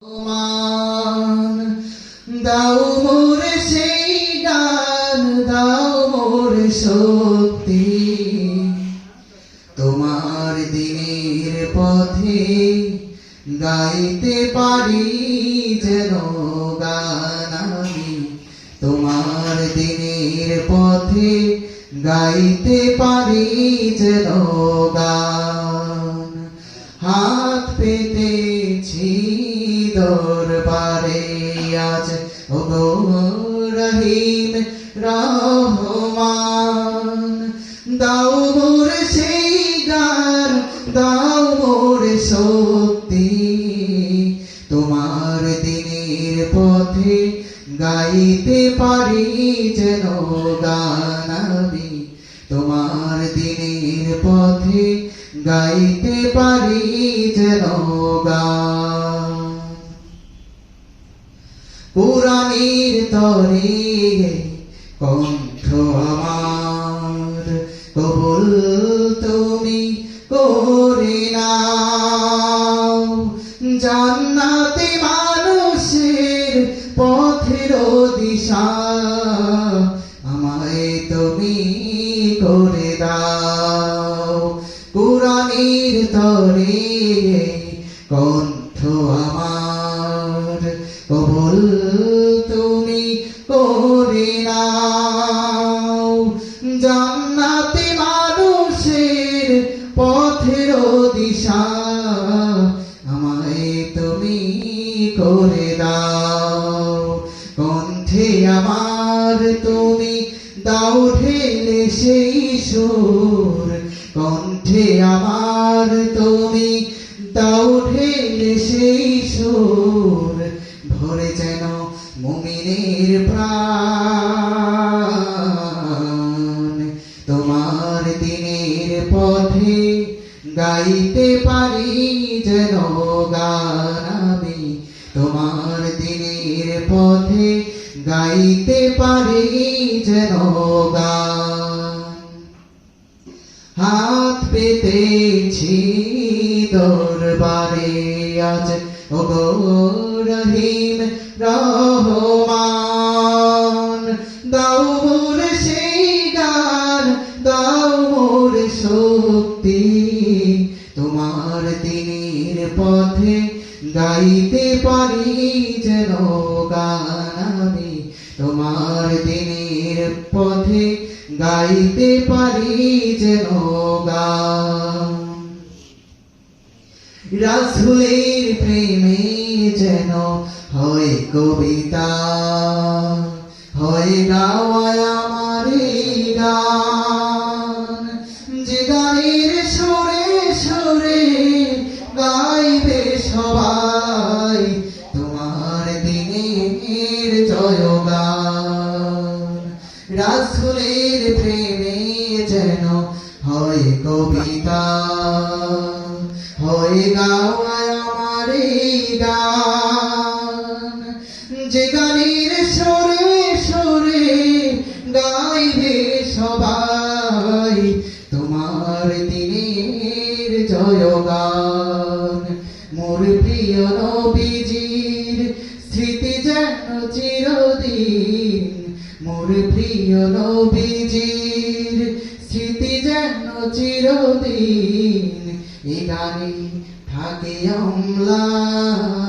মান দাও মোরে সেই গান, দাও মোরে শক্তি, তোমার দিনের পথে গাইতে পারি যেন গান আমি। তোমার দিনের পথে গাইতে পারি যেন গান। হাত পেতেছি দরবারে আজ, ওগো রহিম রহমান, দাও মোরে সেই গান, দাও মোরে শক্তি, তোমার দিনের পথে গাইতে পারি যেন গান আমি। তোমার দিনের পথে গাইতে পারি যেন গান। কুরআনের তরে কণ্ঠ আমার কবুল তুমি করে নাও, জান্নাতে মানুষের পথের দিশা আমায় তুমি করে দাও। কুরআনের তরে কণ্ঠ আমার কবুল তুমি করে নাও, জান্নাতে মানুষের পথের দিশা আমায় তুমি করে দাও। কণ্ঠে আমার তুমি দাও ঢেলে সেই সুর, কণ্ঠে আমার তুমি দাও ঢেলে সেই সুর, ভরে যেন মুমিনের প্রাণ। তোমার দিনের পথে গাইতে পারি যেন গান আমি। তোমার দিনের পথে গাইতে পারি যেন গান। হাত পেতেছি দরবারে আজ, ওগো রহিম রহমান, দাও মোরে সেই গান, দাও মোরে শক্তি, তোমার দিনের পথে গাইতে পারি যেন গান আমি। তোমার দিনের পথে গাইতে পারি যেন গান। রাসূলের প্রেমে যেন হয় কবিতা, হয় গাওয়া আমার গান, যে গানের সুরে সুরে গাইবে সবাই তোমার দিনের জয়গান। রাসূলের প্রেমে যেন হয় কবিতা, হয় গাওয়া আমার গান, যে গানের সুরে সুরে গাইবে সবাই তোমার দিনের জয়গান। মোর প্রিয় নবীজির স্মৃতি যেন চিরদিন, মোর প্রিয় নবীজির স্মৃতি যেন চিরদিন, এ গানে থাকে অম্লান।